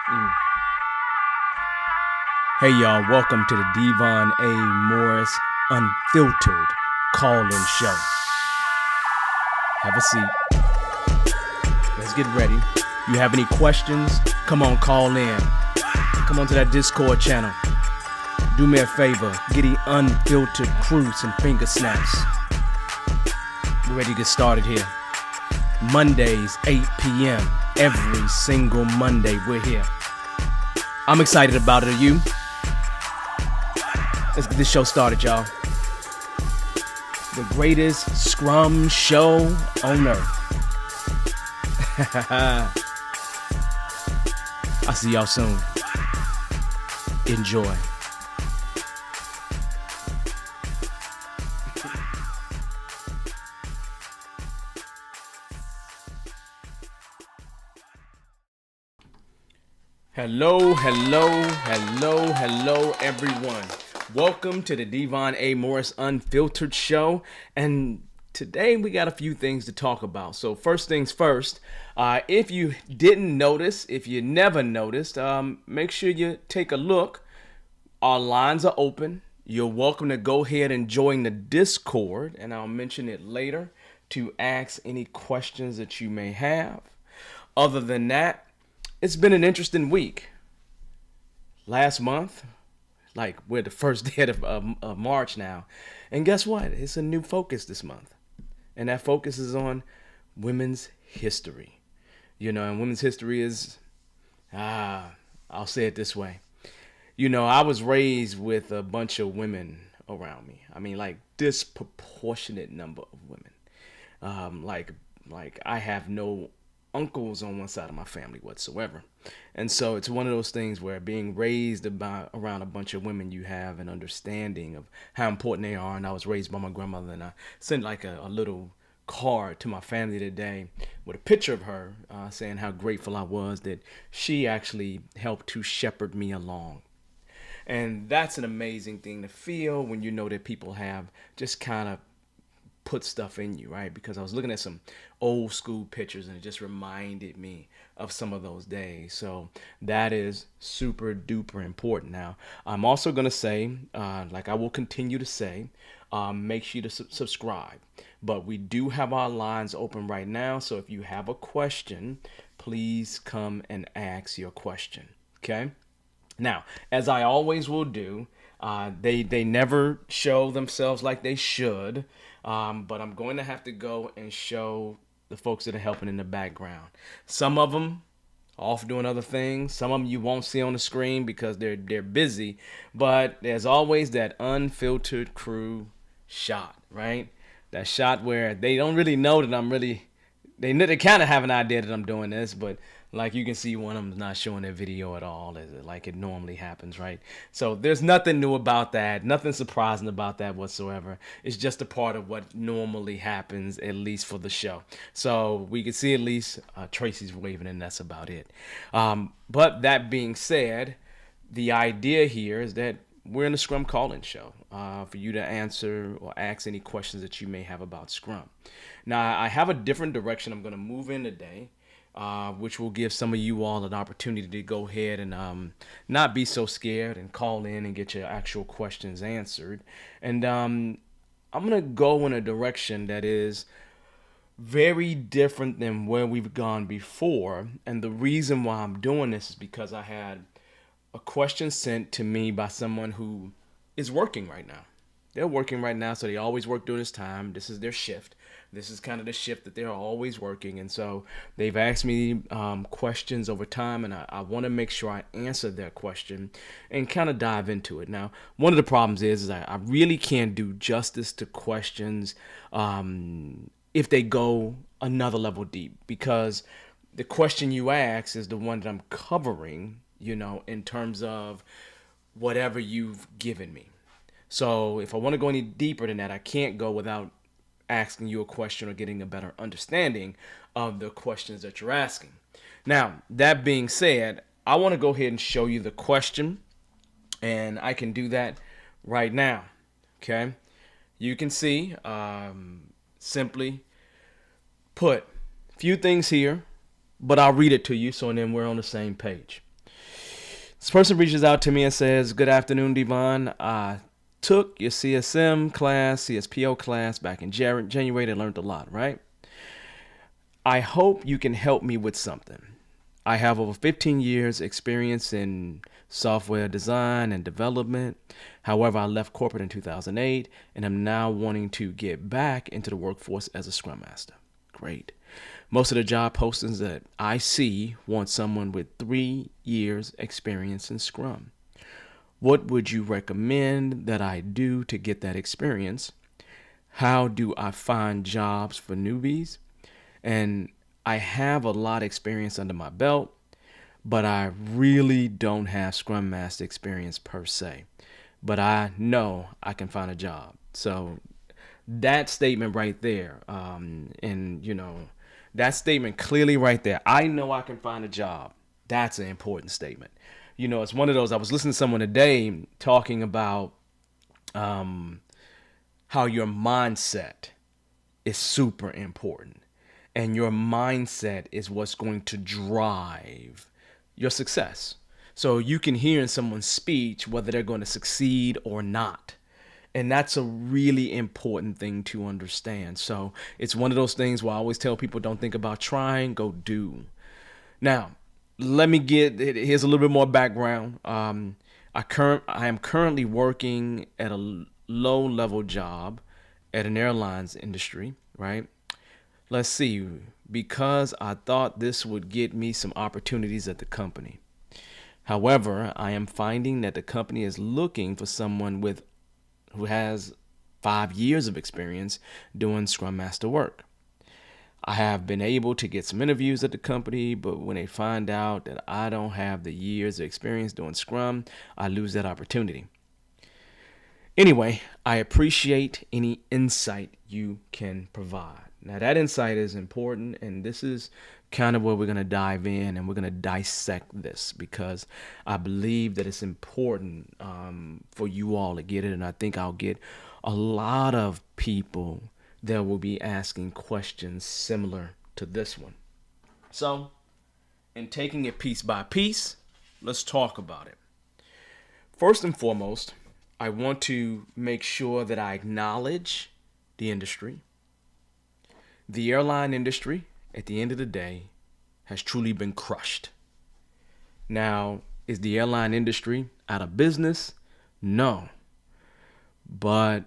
Mm. Hey y'all, welcome to the Devon A. Morris Unfiltered call-in show. Have a seat. Let's get ready. You have any questions? Come on, call in. Come on to that Discord channel. Do me a favor, get the Unfiltered crew some finger snaps. We're ready to get started here. Mondays, 8 p.m. Every single Monday, we're here. I'm excited about it. Are you? Let's get this show started, y'all. The greatest Scrum show on earth. I'll see y'all soon. Enjoy. Hello, everyone. Welcome to the Devon A. Morris Unfiltered show. And today we got a few things to talk about. So first things first, if you didn't notice, if you never noticed, make sure you take a look. Our lines are open. You're welcome to go ahead and join the Discord, and I'll mention it later to ask any questions that you may have. Other than that, it's been an interesting week. Last month, like we're the first day of March now, and guess what? It's a new focus this month, and that focus is on women's history. You know, and women's history is, I'll say it this way. You know, I was raised with a bunch of women around me. I mean, like disproportionate number of women. Like I have no uncles on one side of my family whatsoever. And so it's one of those things where being raised around a bunch of women, you have an understanding of how important they are. And I was raised by my grandmother, and I sent like a little card to my family today with a picture of her saying how grateful I was that she actually helped to shepherd me along. And that's an amazing thing to feel when you know that people have just kind of put stuff in you, right? Because I was looking at some old school pictures and it just reminded me of some of those days. So that is super duper important. Now, I'm also going to say, like I will continue to say, make sure to subscribe. But we do have our lines open right now. So if you have a question, please come and ask your question. Okay? Now, as I always will do, they never show themselves like they should, but I'm going to have to go and show the folks that are helping in the background. Some of them off doing other things. Some of them you won't see on the screen because they're busy. But there's always that unfiltered crew shot, right? That shot where they don't really know that I'm really. They kind of have an idea that I'm doing this, but like you can see one of them's not showing their video at all, like it normally happens, right? So there's nothing new about that, nothing surprising about that whatsoever. It's just a part of what normally happens, at least for the show. So we can see at least Tracy's waving, and that's about it. But that being said, the idea here is that we're in the Scrum call-in show for you to answer or ask any questions that you may have about Scrum. Now, I have a different direction I'm going to move in today, which will give some of you all an opportunity to go ahead and not be so scared and call in and get your actual questions answered. And I'm going to go in a direction that is very different than where we've gone before. And the reason why I'm doing this is because I had a question sent to me by someone who is working right now. They're working right now, so they always work during this time. This is their shift. This is kind of the shift that they're always working. And so they've asked me questions over time, and I want to make sure I answer their question and kind of dive into it. Now, one of the problems is I really can't do justice to questions if they go another level deep, because the question you ask is the one that I'm covering, you know, in terms of whatever you've given me. So if I want to go any deeper than that, I can't go without asking you a question or getting a better understanding of the questions that you're asking. Now, that being said, I want to go ahead and show you the question, and I can do that right now. Okay? You can see, simply put, a few things here, but I'll read it to you so then we're on the same page. This person reaches out to me and says, "Good afternoon, Devon. I took your CSM class, CSPO class back in January and learned a lot, right? I hope you can help me with something. I have over 15 years experience in software design and development. However, I left corporate in 2008 and am now wanting to get back into the workforce as a Scrum Master." Great. Most of the job postings that I see want someone with 3 years experience in Scrum. What would you recommend that I do to get that experience? How do I find jobs for newbies? And I have a lot of experience under my belt, but I really don't have Scrum Master experience per se. But I know I can find a job. So that statement right there, that statement clearly right there, I know I can find a job. That's an important statement. It's one of those, I was listening to someone today talking about how your mindset is super important. And your mindset is what's going to drive your success. So you can hear in someone's speech whether they're going to succeed or not. And that's a really important thing to understand. So it's one of those things where I always tell people, don't think about trying, go do. Now, here's a little bit more background. I am currently working at a low-level job at an airlines industry, right? Let's see, because I thought this would get me some opportunities at the company. However, I am finding that the company is looking for someone who has 5 years of experience doing Scrum Master work. I have been able to get some interviews at the company, but when they find out that I don't have the years of experience doing Scrum, I lose that opportunity. Anyway, I appreciate any insight you can provide. Now, that insight is important, and this is kind of where we're going to dive in and we're going to dissect this, because I believe that it's important for you all to get it, and I think I'll get a lot of people that will be asking questions similar to this one. So, in taking it piece by piece, let's talk about it. First and foremost, I want to make sure that I acknowledge the industry. The airline industry, at the end of the day, has truly been crushed. Now, is the airline industry out of business? No. But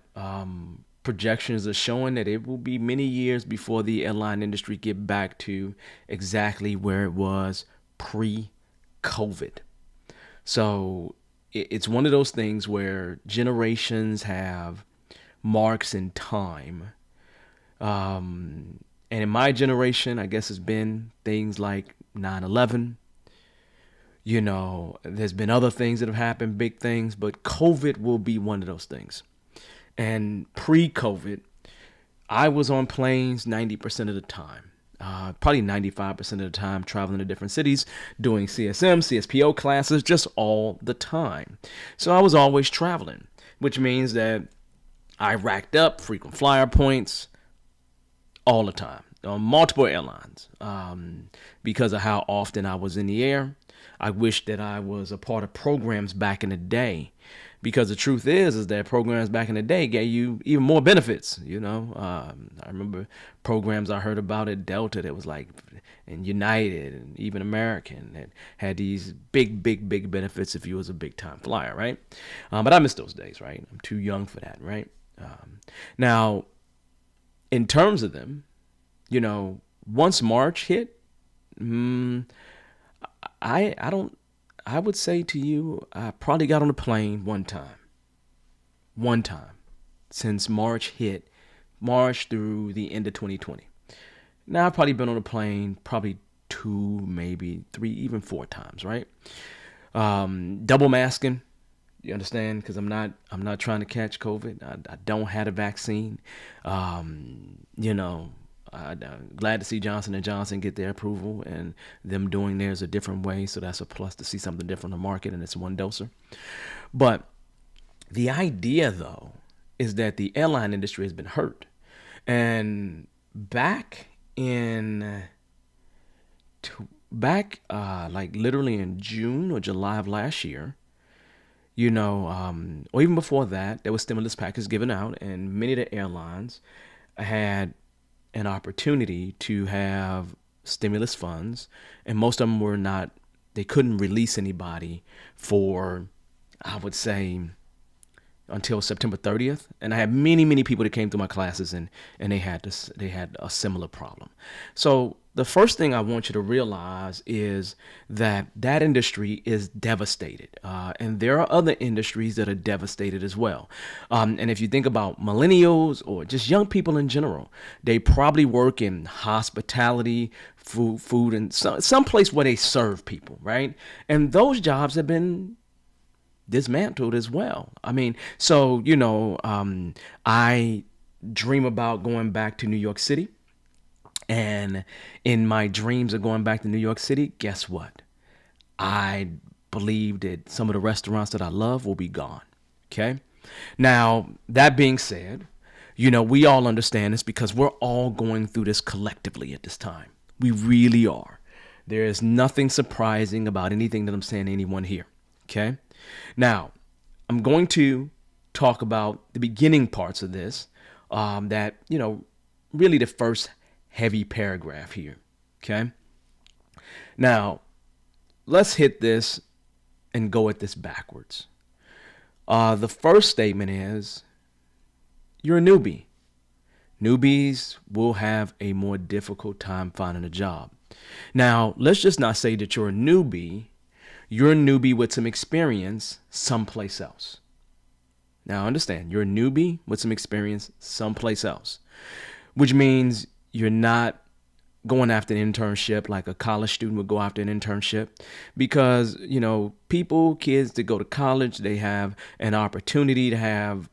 projections are showing that it will be many years before the airline industry get back to exactly where it was pre-COVID. So it's one of those things where generations have marks in time. And in my generation, I guess it's been things like 9/11. There's been other things that have happened, big things, but COVID will be one of those things. And pre-COVID, I was on planes 90% of the time. Probably 95% of the time traveling to different cities, doing CSM, CSPO classes, just all the time. So I was always traveling, which means that I racked up frequent flyer points all the time on multiple airlines because of how often I was in the air. I wish that I was a part of programs back in the day, because the truth is that programs back in the day gave you even more benefits. I remember programs I heard about at Delta that was like, and United and even American, that had these big benefits if you was a big time flyer, right? But I miss those days, right? I'm too young for that, right? Now, in terms of them, once March hit, I would say to you, I probably got on a plane one time since March hit, March through the end of 2020. Now I've probably been on a plane probably 2, maybe 3, even 4 times, right? Double masking. You understand? Because I'm not trying to catch COVID. I don't have a vaccine. I'm glad to see Johnson & Johnson get their approval, and them doing theirs a different way. So that's a plus to see something different in the market, and it's one doser. But the idea, though, is that the airline industry has been hurt. And back in back like literally in June or July of last year, or even before that, there was stimulus package given out, and many of the airlines had an opportunity to have stimulus funds, and most of them were not. They couldn't release anybody for, I would say, until September 30th. And I had many people that came through my classes, and they had a similar problem. So the first thing I want you to realize is that that industry is devastated, and there are other industries that are devastated as well. And if you think about millennials or just young people in general, they probably work in hospitality, food, and some place where they serve people, right? And those jobs have been dismantled as well. I mean, so I dream about going back to New York City, and in my dreams of going back to New York City, guess what? I believe that some of the restaurants that I love will be gone. Okay. Now, that being said, we all understand this because we're all going through this collectively at this time. We really are. There is nothing surprising about anything that I'm saying to anyone here. Okay. Now, I'm going to talk about the beginning parts of this, that, really the first heavy paragraph here. Okay. Now, let's hit this and go at this backwards. The first statement is you're a newbie. Newbies will have a more difficult time finding a job. Now, let's just not say that you're a newbie. You're a newbie with some experience someplace else. Now, understand, you're a newbie with some experience someplace else, which means you're not going after an internship like a college student would go after an internship, because kids that go to college, they have an opportunity to have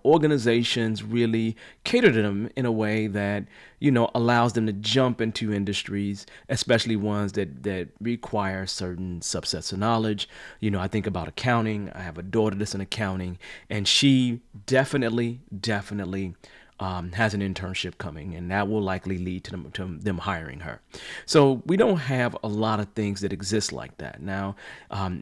organizations really cater to them in a way that allows them to jump into industries, especially ones that require certain subsets of knowledge. I think about accounting. I have a daughter that's in accounting, and she definitely has an internship coming, and that will likely lead to them hiring her. So we don't have a lot of things that exist like that. Now,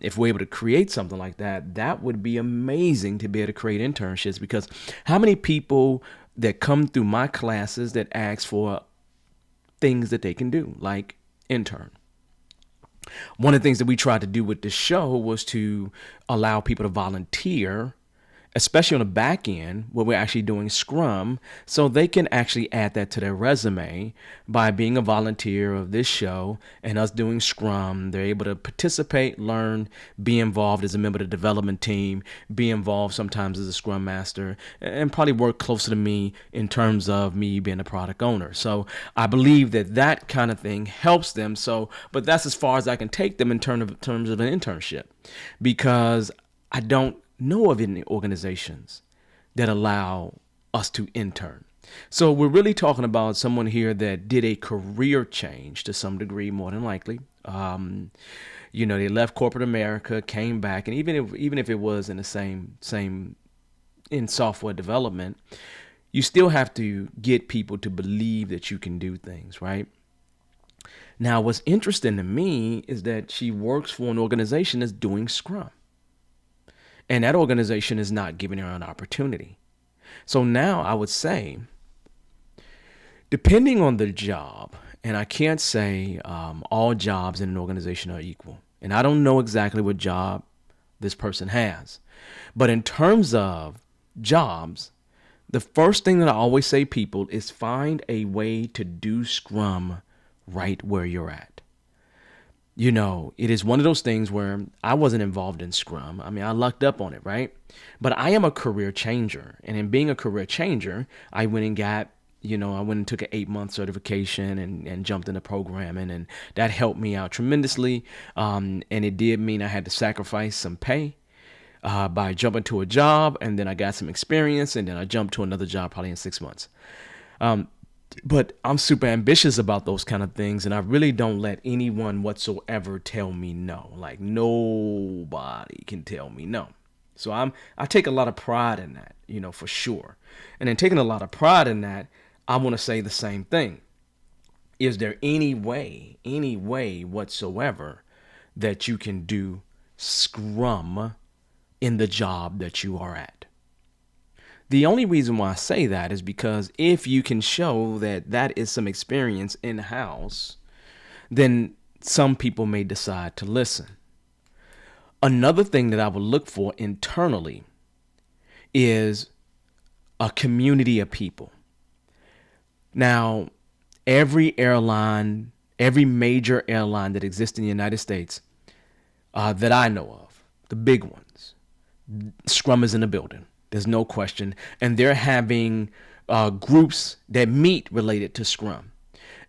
if we're able to create something like that, that would be amazing to be able to create internships, because how many people that come through my classes that ask for things that they can do, like intern? One of the things that we tried to do with this show was to allow people to volunteer, especially on the back end where we're actually doing Scrum, so they can actually add that to their resume by being a volunteer of this show and us doing Scrum. They're able to participate, learn, be involved as a member of the development team, be involved sometimes as a Scrum Master, and probably work closer to me in terms of me being a product owner. So I believe that kind of thing helps them. But that's as far as I can take them in terms of an internship, because I don't know of any organizations that allow us to intern. So we're really talking about someone here that did a career change to some degree, more than likely. They left corporate America, came back, and even if it was in the same in software development, you still have to get people to believe that you can do things, right? Now, what's interesting to me is that she works for an organization that's doing Scrum, and that organization is not giving her an opportunity. So now I would say, depending on the job, and I can't say all jobs in an organization are equal, and I don't know exactly what job this person has, but in terms of jobs, the first thing that I always say people is find a way to do Scrum right where you're at. It is one of those things where I wasn't involved in Scrum. I mean, I lucked up on it, right? But I am a career changer. And in being a career changer, I went and got, I went and took an 8-month certification and jumped into programming. And that helped me out tremendously. And it did mean I had to sacrifice some pay by jumping to a job. And then I got some experience. And then I jumped to another job probably in 6 months. But I'm super ambitious about those kind of things, and I really don't let anyone whatsoever tell me no. Like, nobody can tell me no. So I take a lot of pride in that, for sure. And then taking a lot of pride in that, I want to say the same thing. is there any way whatsoever that you can do Scrum in the job that you are at? The only reason why I say that is because if you can show that that is some experience in-house, then some people may decide to listen. Another thing that I would look for internally is a community of people. Now, every airline, every major airline that exists in the United States that I know of, the big ones, Scrum is in the building. There's no question. And they're having groups that meet related to Scrum.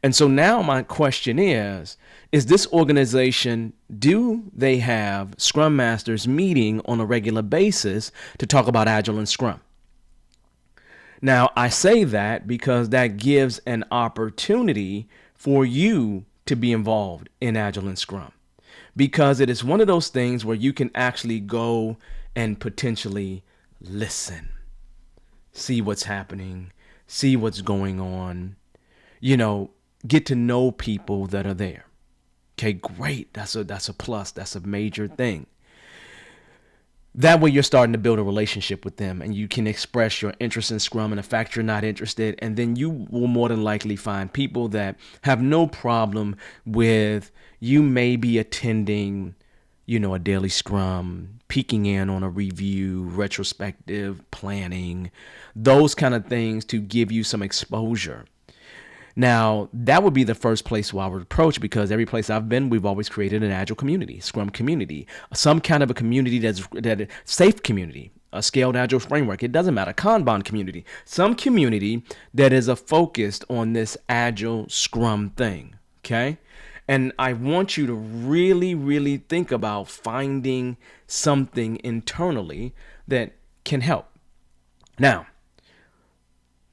And so now my question is this organization, do they have Scrum Masters meeting on a regular basis to talk about Agile and Scrum? Now, I say that because that gives an opportunity for you to be involved in Agile and Scrum, because it is one of those things where you can actually go and potentially listen, see what's happening, see what's going on, get to know people that are there. Okay, great. That's a plus. That's a major thing. That way you're starting to build a relationship with them, and you can express your interest in Scrum and the fact you're not interested. And then you will more than likely find people that have no problem with you maybe attending, a daily Scrum, peeking in on a review, retrospective planning, those kind of things to give you some exposure. Now, that would be the first place where I would approach, because every place I've been, we've always created an Agile community, Scrum community, some kind of a community that safe community, a scaled Agile framework. It doesn't matter. Kanban community, some community that is focused on this Agile Scrum thing. Okay. And I want you to really, really think about finding something internally that can help. Now,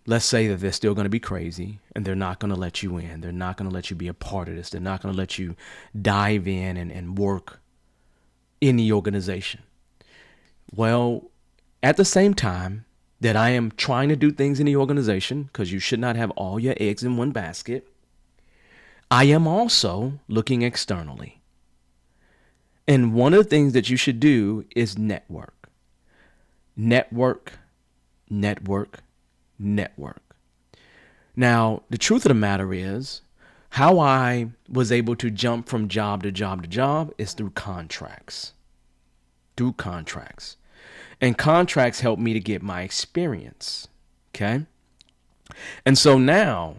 let's say that they're still going to be crazy and they're not going to let you in. They're not going to let you be a part of this. They're not going to let you dive in and work in the organization. Well, at the same time that I am trying to do things in the organization, because you should not have all your eggs in one basket, I am also looking externally. And one of the things that you should do is network. Network. Now, the truth of the matter is, how I was able to jump from job to job to job is through contracts. And contracts help me to get my experience. Okay? And so now,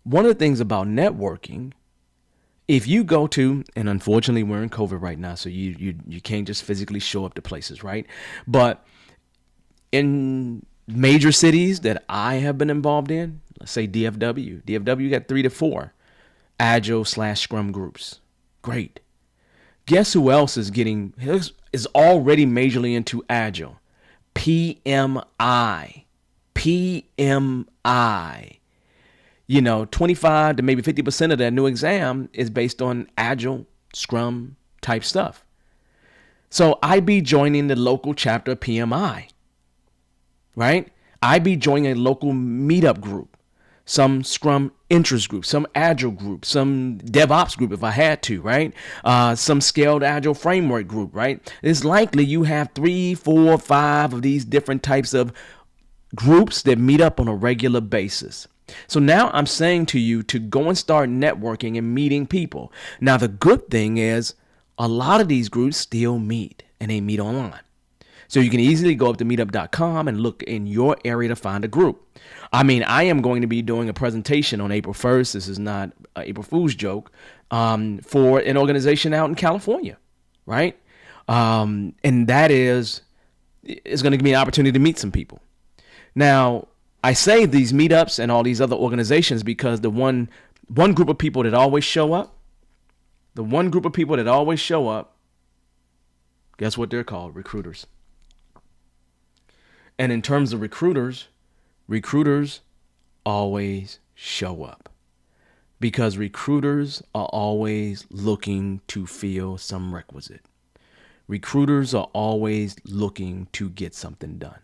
one of the things about networking, if you go to, and unfortunately we're in COVID right now, so you can't just physically show up to places, right? But in major cities that I have been involved in, let's say DFW got 3 to 4 Agile/Scrum groups. Great. Guess who else is already majorly into Agile? PMI. 25 to maybe 50% of their new exam is based on Agile, Scrum type stuff. So I'd be joining the local chapter of PMI, right? I'd be joining a local meetup group, some Scrum interest group, some Agile group, some DevOps group if I had to, right? Some scaled Agile framework group, right? It's likely you have 3, 4, 5 of these different types of groups that meet up on a regular basis. So now I'm saying to you to go and start networking and meeting people. Now, the good thing is a lot of these groups still meet, and they meet online. So you can easily go up to meetup.com and look in your area to find a group. I mean, I am going to be doing a presentation on April 1st. This is not an April Fool's joke, for an organization out in California, right? And that is going to give me an opportunity to meet some people. Now, I say these meetups and all these other organizations because the one group of people that always show up, guess what they're called? Recruiters. And in terms of recruiters always show up because recruiters are always looking to fill some requisite. Recruiters are always looking to get something done.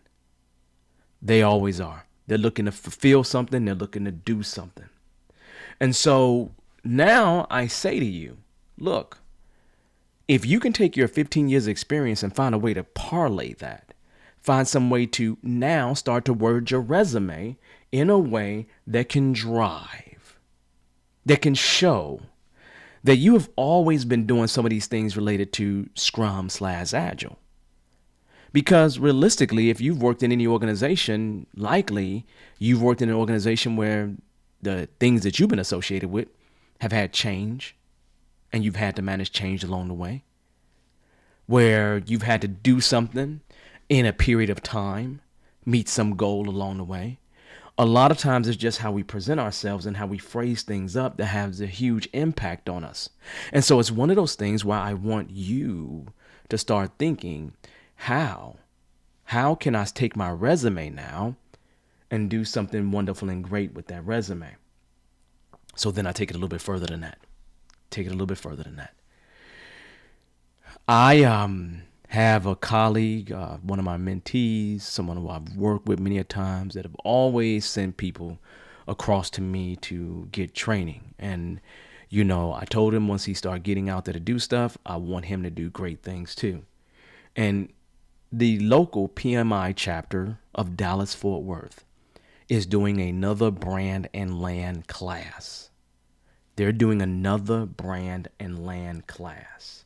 They always are. They're looking to fulfill something. They're looking to do something. And so now I say to you, look, if you can take your 15 years experience and find a way to parlay that, find some way to now start to word your resume in a way that can drive, that can show that you have always been doing some of these things related to Scrum/Agile. Because realistically, if you've worked in any organization, likely you've worked in an organization where the things that you've been associated with have had change, and you've had to manage change along the way, where you've had to do something in a period of time, meet some goal along the way. A lot of times it's just how we present ourselves and how we phrase things up that has a huge impact on us. And so it's one of those things where I want you to start thinking, how can I take my resume now and do something wonderful and great with that resume? So then I take it a little bit further than that. I have a colleague, one of my mentees, someone who I've worked with many a times, that have always sent people across to me to get training. And, I told him once he started getting out there to do stuff, I want him to do great things too. And the local PMI chapter of Dallas-Fort Worth is doing another brand and land class. They're doing another brand and land class.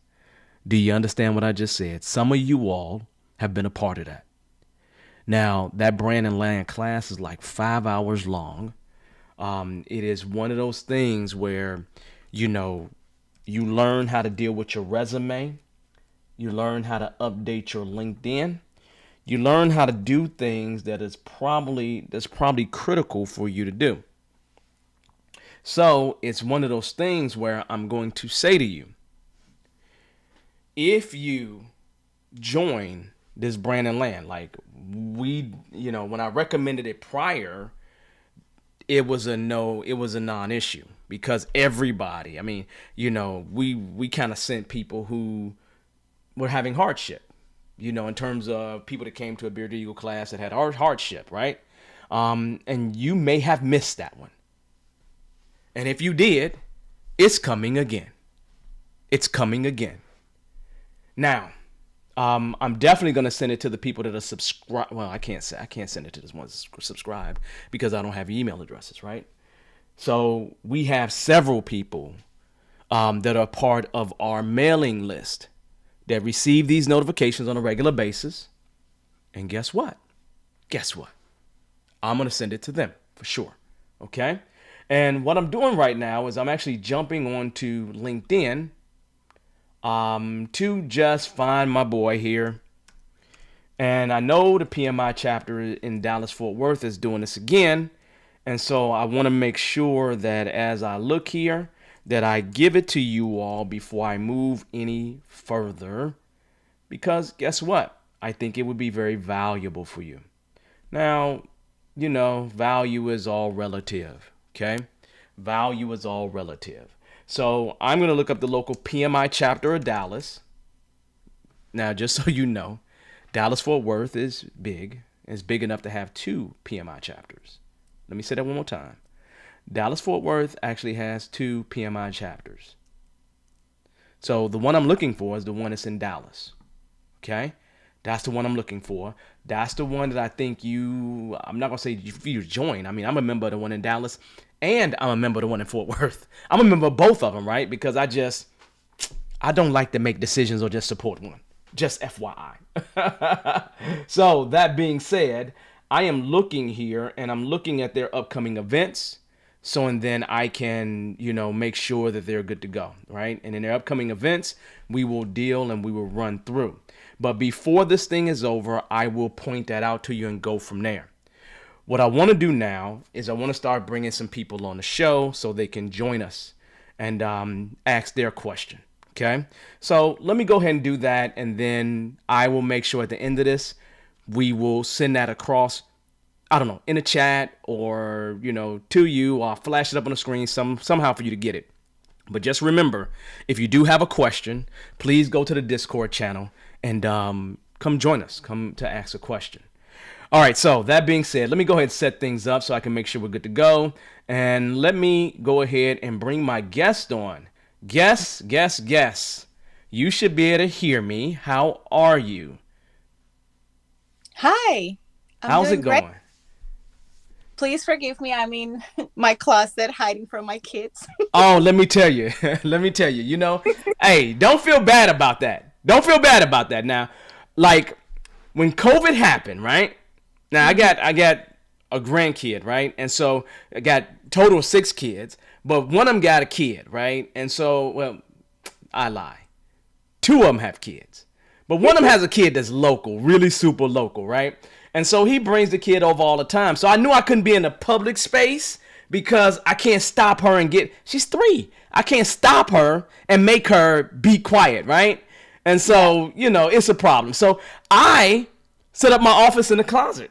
Do you understand what I just said? Some of you all have been a part of that. Now, that brand and land class is like 5 hours long. It is one of those things where, you learn how to deal with your resume. You learn how to update your LinkedIn. You learn how to do things that's probably critical for you to do. So it's one of those things where I'm going to say to you, if you join this brand and land, like when I recommended it prior, it was a non-issue, because everybody, we kind of sent people who were having hardship, in terms of people that came to a Bearded Eagle class that had hardship, right? And you may have missed that one. And if you did, it's coming again. Now, I'm definitely going to send it to the people that are subscribed. Well, I can't send it to this one subscribe, because I don't have email addresses, right? So we have several people that are part of our mailing list that receive these notifications on a regular basis. And guess what? I'm going to send it to them for sure. Okay. And what I'm doing right now is I'm actually jumping onto LinkedIn to just find my boy here. And I know the PMI chapter in Dallas-Fort Worth is doing this again. And so I want to make sure that as I look here, that I give it to you all before I move any further. Because guess what? I think it would be very valuable for you. Now, value is all relative. Okay? Value is all relative. So I'm going to look up the local PMI chapter of Dallas. Now, just so you know, Dallas-Fort Worth is big. It's big enough to have 2 PMI chapters. Let me say that one more time. Dallas-Fort Worth actually has 2 PMI chapters. So the one I'm looking for is the one that's in Dallas. Okay? That's the one I'm looking for. That's the one that I think I'm not going to say you join. I'm a member of the one in Dallas, and I'm a member of the one in Fort Worth. I'm a member of both of them, right? Because I don't like to make decisions or just support one. Just FYI. So that being said, I am looking here, and I'm looking at their upcoming events. And then I can, make sure that they're good to go, right? And in their upcoming events, we will deal and we will run through. But before this thing is over, I will point that out to you and go from there. What I want to do now is I want to start bringing some people on the show so they can join us and ask their question. Okay, so let me go ahead and do that, and then I will make sure at the end of this, we will send that across, I don't know, in a chat or, to you, or I'll flash it up on the screen somehow for you to get it. But just remember, if you do have a question, please go to the Discord channel and come join us, come to ask a question. All right, so that being said, let me go ahead and set things up so I can make sure we're good to go. And let me go ahead and bring my guest on. Guess. You should be able to hear me. How are you? Hi, I'm How's it doing great. going? Please forgive me. I'm in my closet hiding from my kids. Oh, let me tell you. Let me tell you. Hey, don't feel bad about that. Don't feel bad about that. Now, like when COVID happened, right? Now I hmm got I got a grandkid, right? And so I got total of 6 kids, but one of them got a kid, right? And so, well, I lie. Two of them have kids, but one of them has a kid that's local, really super local, right? And so he brings the kid over all the time. So I knew I couldn't be in a public space because I can't stop her and get. She's 3. I can't stop her and make her be quiet, right? And Yeah. so it's a problem. So I set up my office in the closet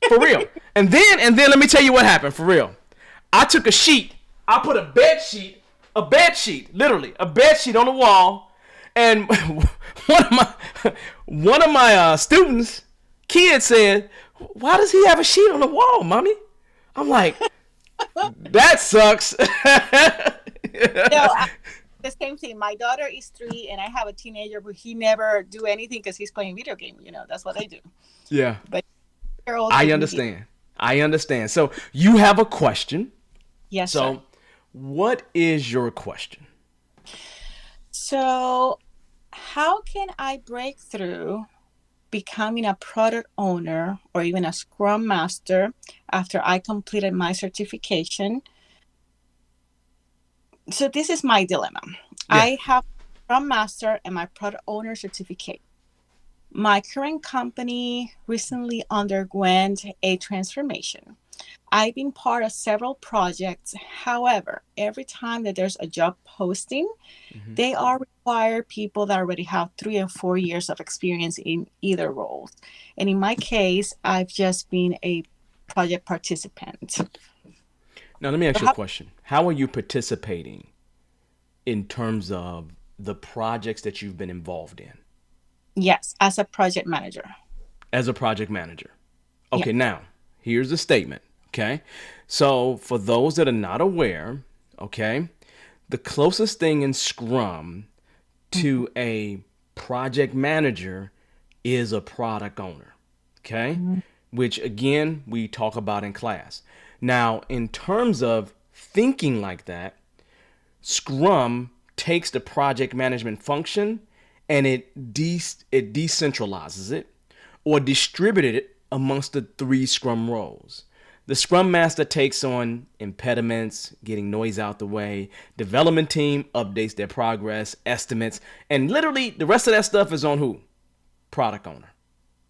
for real. And then let me tell you what happened for real. I took a sheet. I put a bed sheet, literally a bed sheet on the wall, and one of my students, kids said, "Why does he have a sheet on the wall, mommy?" I'm like, "That sucks." No, the same thing. My daughter is 3, and I have a teenager, but he never do anything because he's playing video game. That's what they do. Yeah, But they're all I taking video. understand. I understand. So you have a question. Yes, sir. So what is your question? So, how can I break through becoming a product owner or even a Scrum Master after I completed my certification? So, this is my dilemma. Yeah. I have Scrum Master and my product owner certificate. My current company recently underwent a transformation. I've been part of several projects. However, every time that there's a job posting, Hmm. they all require people that already have 3 and 4 years of experience in either roles. And in my case, I've just been a project participant. So Now let me ask you a how, question. How are you participating in terms of the projects that you've been involved in yes, as a project manager. as a project manager? Yeah. Okay, now here's the statement. Okay, so for those that are not aware, okay, the closest thing in Scrum Mhm. to a project manager is a product owner. Okay, Mhm. which again we talk about in class. Now, in terms of thinking like that, Scrum takes the project management function and it decentralizes it or distributed it amongst the 3 Scrum roles. The Scrum Master takes on impediments, getting noise out the way. Development team updates their progress, estimates, and literally the rest of that stuff is on who? Product owner.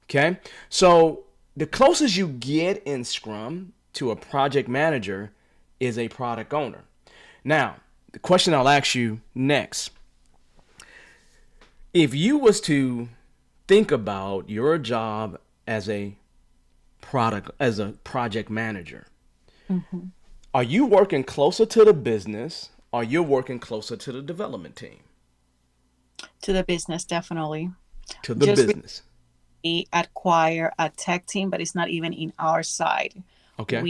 Okay? So the closest you get in Scrum to a project manager is a product owner. Now, the question I'll ask you next, if you was to think about your job as a project manager, Mhm. are you working closer to the business or you're working closer to the development team? To the business, definitely. To the Just business. recently acquire a tech team, but it's not even in our side. Okay?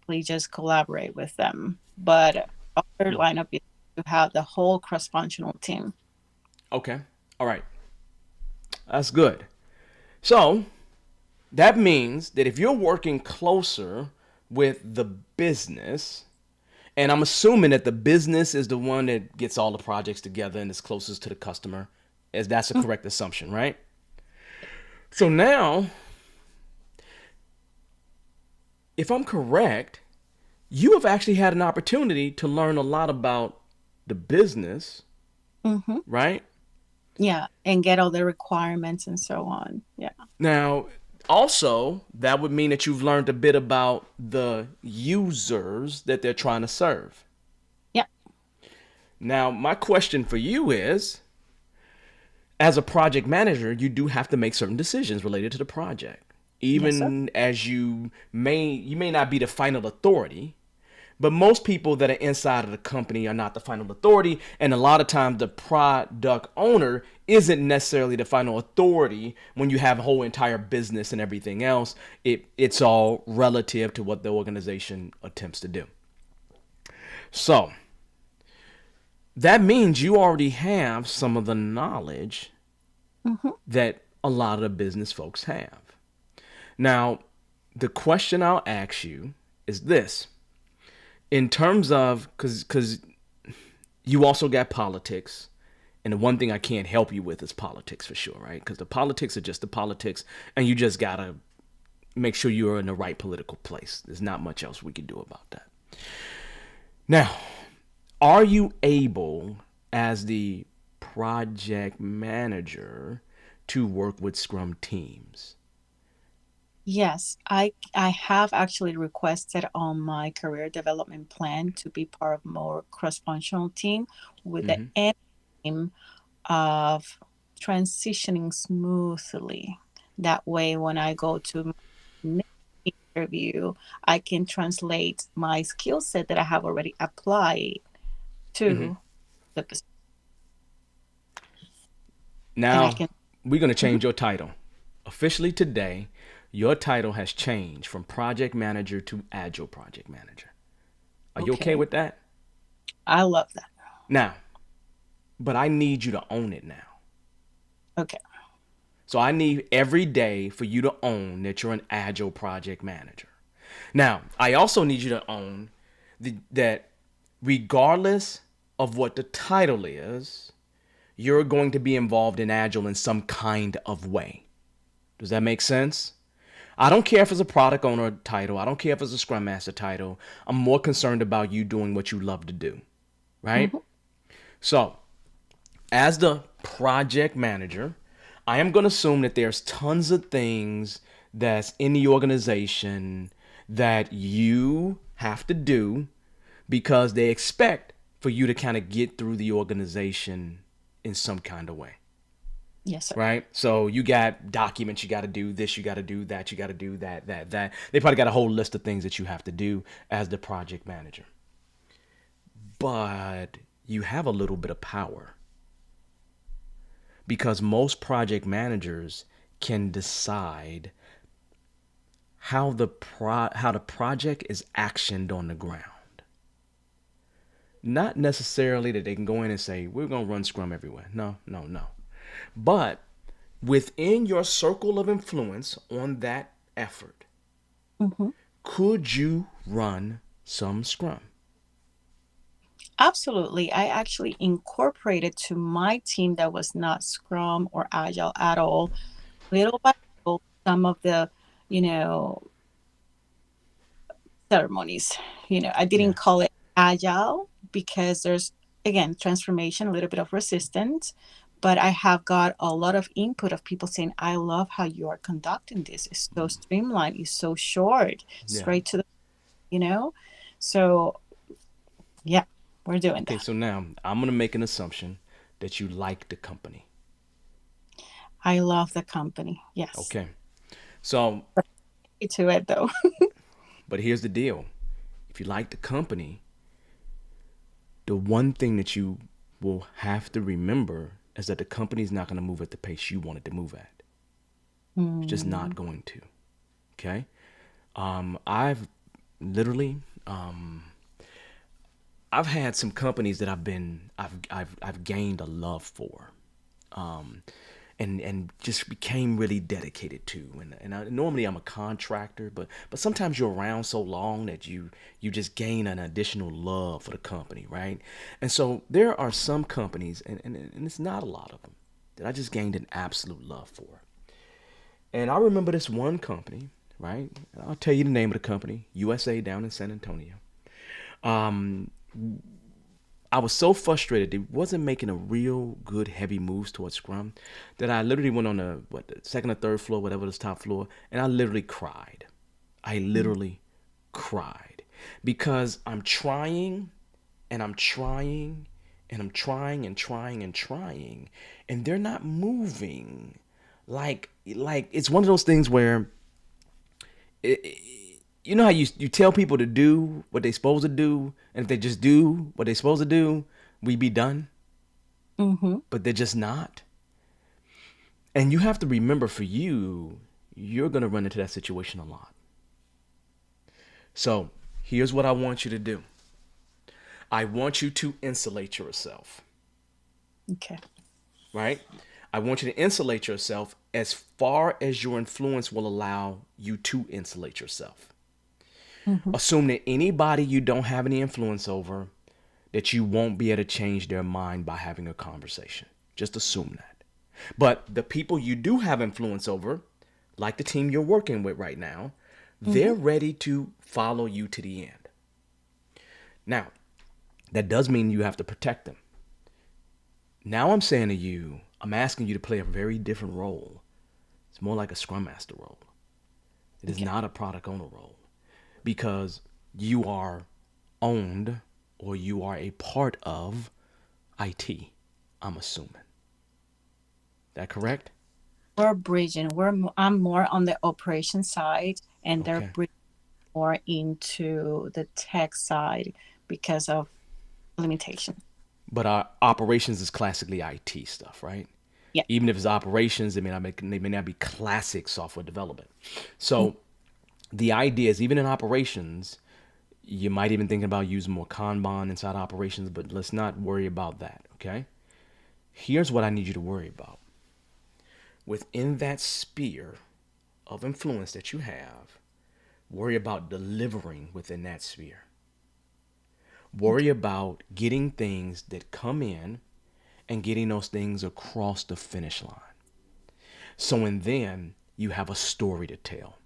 We just collaborate with them. But our lineup is to have the whole cross-functional team. Okay. All right. That's good. So, that means that if you're working closer with the business, and I'm assuming that the business is the one that gets all the projects together and is closest to the customer, as that's a Mm. correct assumption, right? So now, if I'm correct, you have actually had an opportunity to learn a lot about the business, Mhm. right? Yeah, and get all the requirements and so on. Yeah. Now, also, that would mean that you've learned a bit about the users that they're trying to serve. Yeah. Now, my question for you is, as a project manager, you do have to make certain decisions related to the project. Yes, sir. Even as you may not be the final authority, But most people that are inside of the company are not the final authority. And a lot of times the product owner isn't necessarily the final authority when you have a whole entire business and everything else. It's all relative to what the organization attempts to do. So that means you already have some of the knowledge Mm-hmm. that a lot of the business folks have. Now, the question I'll ask you is this. In terms of, because you also got politics, and the one thing I can't help you with is politics for sure, right? Because the politics are just the politics, and you just got to make sure you're in the right political place. There's not much else we can do about that. Now, are you able, as the project manager, to work with Scrum teams? Yes, I have actually requested on my career development plan to be part of more cross-functional team with the Mm-hmm. aim of transitioning smoothly. That way, when I go to my next interview, I can translate my skill set that I have already applied Mm-hmm. to the position, and I Now, can. we're going to Mhm. change your title. Officially today, your title has changed from project manager to agile project manager. Are you okay Okay, with that? I love that. Now, but I need you to own it now. Okay. So I need every day for you to own that you're an agile project manager. Now, I also need you to own that regardless of what the title is, you're going to be involved in agile in some kind of way. Does that make sense? I don't care if it's a product owner title. I don't care if it's a scrum master title. I'm more concerned about you doing what you love to do, right? Hmm. So, as the project manager, I am going to assume that there's tons of things that's in the organization that you have to do because they expect for you to kind of get through the organization in some kind of way. Yes, sir. Right? So you got documents you got to do, this you got to do, that you got to do, that. They probably got a whole list of things that you have to do as the project manager. But you have a little bit of power because most project managers can decide how the project is actioned on the ground. Not necessarily that they can go in and say, we're going to run Scrum everywhere. No, no, no. But within your circle of influence on that effort, Hmm. could you run some Scrum? Absolutely. I actually incorporated to my team that was not Scrum or Agile at all, little by little, some of the, you know, ceremonies. I didn't Yeah. call it Agile because there's, again, transformation, a little bit of resistance. But I have got a lot of input of people saying, I love how you are conducting this. It's so streamlined, it's so short, Yeah. straight to the, you know? So, yeah, we're doing Okay, that. so now I'm going to make an assumption that you like the company. I love the company. Yes. Okay. So, To it though. but here's the deal. If you like the company, the one thing that you will have to remember is that the company's not going to move at the pace you want it to move at. It's just Mm, not going to. Okay? I've literally I've had some companies that I've gained a love for, um, and just became really dedicated to. Normally I'm a contractor, but sometimes you're around so long that you just gain an additional love for the company, right? And so there are some companies, and it's not a lot of them, that I just gained an absolute love for. And I remember this one company, right? And I'll tell you the name of the company, USA down in San Antonio. Um, I was so frustrated they wasn't making a real good heavy moves towards Scrum that I literally went on the second or third floor, whatever was top floor, and I literally cried. I mm, literally cried because I'm trying and I'm trying and I'm trying and trying and trying, and they're not moving. Like it's one of those things where you know how you tell people to do what they're supposed to do, and if they just do what they're supposed to do, we be done, Mm-hmm. but they're just not. And you have to remember, for you, you're going to run into that situation a lot. So here's what I want you to do. I want you to insulate yourself, Okay. right? I want you to insulate yourself as far as your influence will allow you to insulate yourself. Mm-hmm. Assume that anybody you don't have any influence over, that you won't be able to change their mind by having a conversation. Just assume that. But the people you do have influence over, like the team you're working with right now, Mm-hmm. they're ready to follow you to the end. Now, that does mean you have to protect them. Now I'm saying to you, I'm asking you to play a very different role. It's more like a Scrum Master role. It is Okay. not a product owner role, because you are owned, or you are a part of IT, I'm assuming. That correct? We're bridging. I'm more on the operation side, and they're Okay. bridging more into the tech side because of limitation. But our operations is classically IT stuff, right? Yeah. Even if it's operations, they may not be classic software development. So the idea is, even in operations, you might even think about using more Kanban inside operations, but let's not worry about that, okay? Here's what I need you to worry about. Within that sphere of influence that you have, worry about delivering within that sphere. Worry Okay. about getting things that come in and getting those things across the finish line. So, and then you have a story to tell.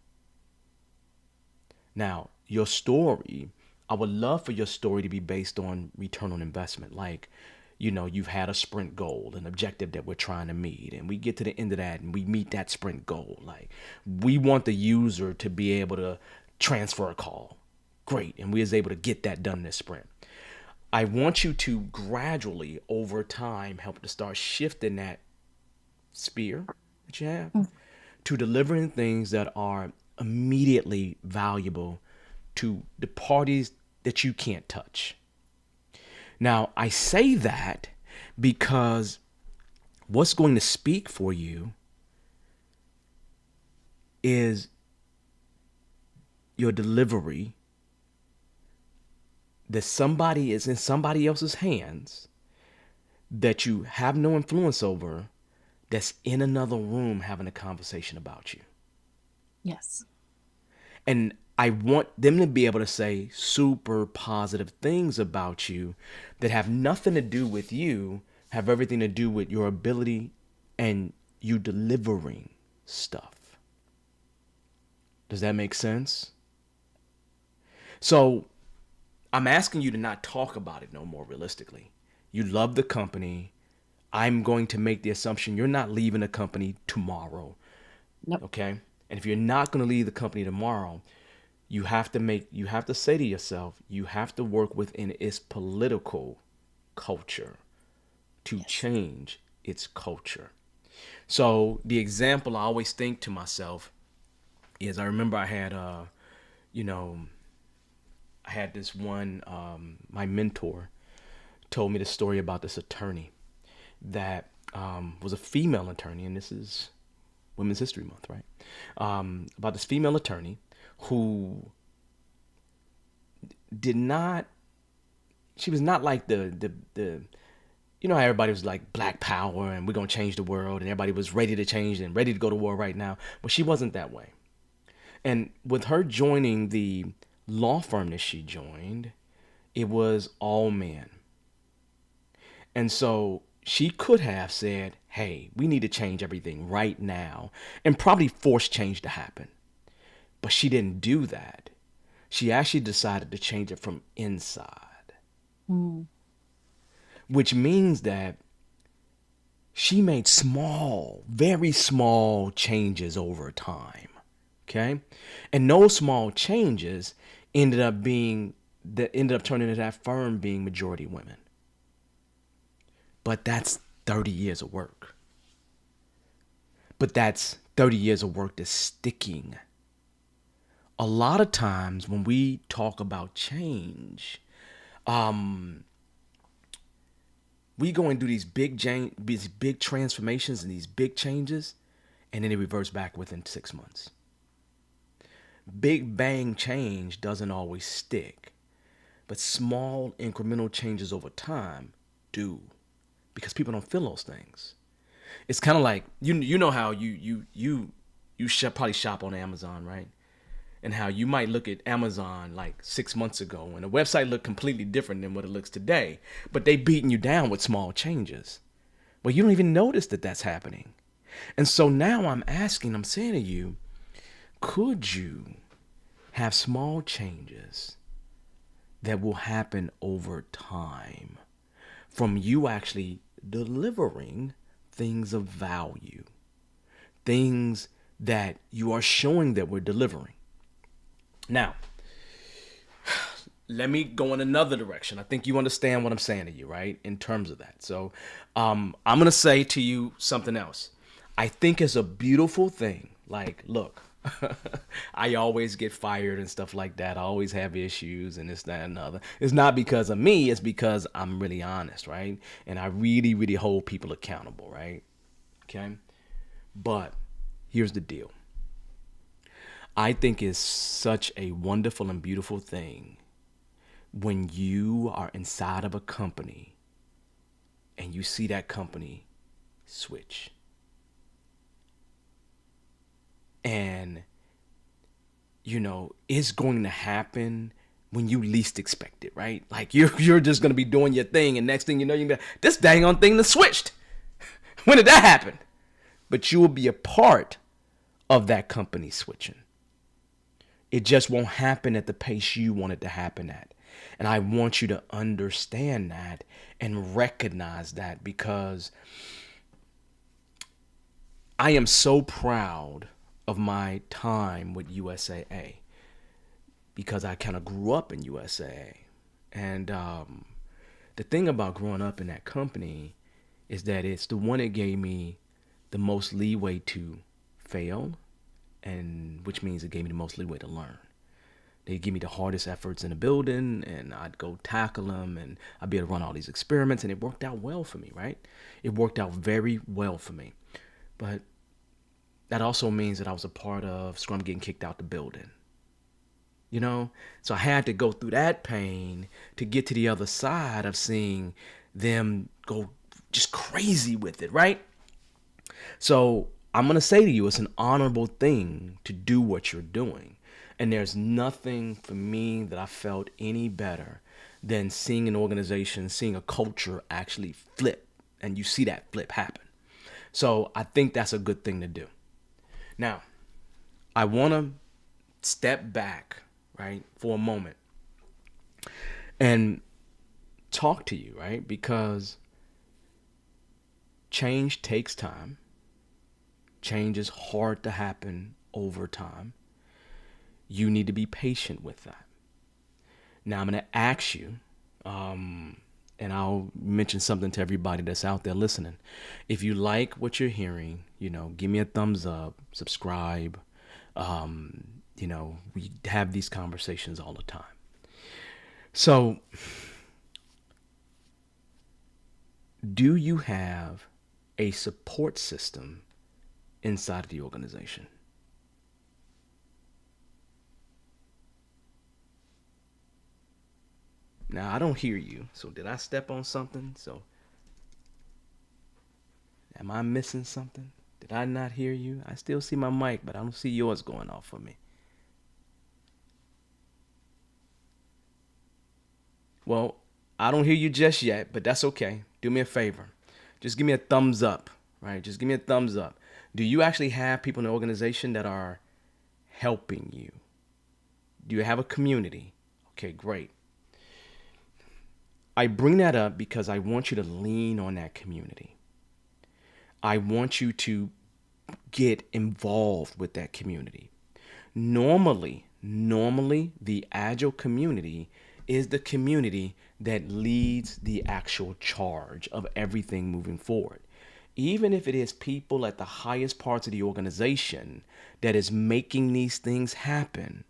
Now, your story, I would love for your story to be based on return on investment. Like, you've had a sprint goal, an objective that we're trying to meet, and we get to the end of that and we meet that sprint goal. Like, we want the user to be able to transfer a call. Great. And we was able to get that done this sprint. I want you to gradually, over time, help to start shifting that spear that you have to delivering things that are immediately valuable to the parties that you can't touch. Now, I say that because what's going to speak for you is your delivery, that somebody is in somebody else's hands that you have no influence over, that's in another room having a conversation about you. Yes. And I want them to be able to say super positive things about you that have nothing to do with you, have everything to do with your ability and you delivering stuff. Does that make sense? So I'm asking you to not talk about it no more realistically. You love the company. I'm going to make the assumption you're not leaving the company tomorrow. Nope. Okay? And if you're not going to leave the company tomorrow, you have to say to yourself, you have to work within its political culture to Yes. change its culture. So the example I always think to myself is, I remember I had you know, I had this one, my mentor told me the story about this attorney that was a female attorney, and this is Women's History Month, right? About this female attorney who did not, she was not like the how everybody was like Black Power and we're gonna change the world, and everybody was ready to change and ready to go to war right now. But she wasn't that way. And with her joining the law firm that she joined, it was all men. And so she could have said, hey, we need to change everything right now, and probably force change to happen. But she didn't do that. She actually decided to change it from inside, Mm. which means that she made small, very small changes over time. Okay? And those small changes ended up turning into that firm being majority women. But that's 30 years of work. But that's 30 years of work that's sticking a lot of times when we talk about change, we go and do these big transformations and these big changes, and then it reverts back within 6 months. Big bang change doesn't always stick, but small incremental changes over time do, because people don't feel those things. It's kind of like you know how probably shop on Amazon, right? And how you might look at Amazon like 6 months ago and the website looked completely different than what it looks today, but they beating you down with small changes. Well, you don't even notice that that's happening. And so now I'm saying to you, could you have small changes that will happen over time from you actually delivering things of value, things that you are showing that we're delivering? Now, let me go in another direction. I think you understand what I'm saying to you, right? In terms of that. So I'm going to say to you something else. I think it's a beautiful thing. Like, look, I always get fired and stuff like that. I always have issues and this, that, and the other. It's not because of me. It's because I'm really honest, right? And I really, really hold people accountable, right? Okay? But here's the deal. I think it's such a wonderful and beautiful thing when you are inside of a company and you see that company switch. And, it's going to happen when you least expect it, right? Like you're just going to be doing your thing, and next thing you know, you're going to, this dang on thing that switched. When did that happen? But you will be a part of that company switching. It just won't happen at the pace you want it to happen at. And I want you to understand that and recognize that, because I am so proud of my time with USAA, because I kind of grew up in USAA. And the thing about growing up in that company is that it's the one that gave me the most leeway to fail, and which means it gave me the most leeway to learn. They give me the hardest efforts in the building, and I'd go tackle them, and I'd be able to run all these experiments, and it worked out well for me, right? It worked out very well for me. But that also means that I was a part of Scrum getting kicked out the building. So I had to go through that pain to get to the other side of seeing them go just crazy with it, right? So I'm going to say to you, it's an honorable thing to do what you're doing. And there's nothing for me that I felt any better than seeing an organization, seeing a culture actually flip, and you see that flip happen. So I think that's a good thing to do. Now, I want to step back, right, for a moment and talk to you, right? Because change takes time. Change is hard to happen over time. You need to be patient with that. Now, I'm going to ask you, and I'll mention something to everybody that's out there listening. If you like what you're hearing, give me a thumbs up, subscribe. We have these conversations all the time. So, do you have a support system inside of the organization? Now, I don't hear you. So did I step on something? So am I missing something? Did I not hear you? I still see my mic, but I don't see yours going off for me. Well, I don't hear you just yet, but that's okay. Do me a favor. Just give me a thumbs up, right? Just give me a thumbs up. Do you actually have people in the organization that are helping you? Do you have a community? Okay, great. I bring that up because I want you to lean on that community. I want you to get involved with that community. Normally, the Agile community is the community that leads the actual charge of everything moving forward. Even if it is people at the highest parts of the organization that is making these things happen,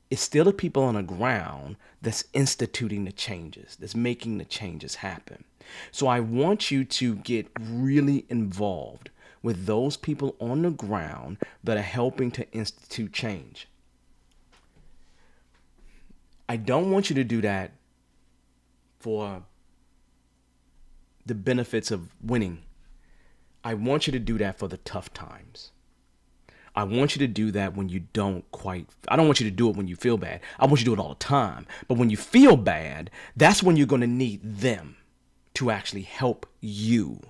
it's still the people on the ground that's instituting the changes, that's making the changes happen. So I want you to get really involved with those people on the ground that are helping to institute change. I don't want you to do that for the benefits of winning. I want you to do that for the tough times. I want you to do that when you don't quite, I don't want you to do it when you feel bad. I want you to do it all the time. But when you feel bad, that's when you're going to need them to actually help you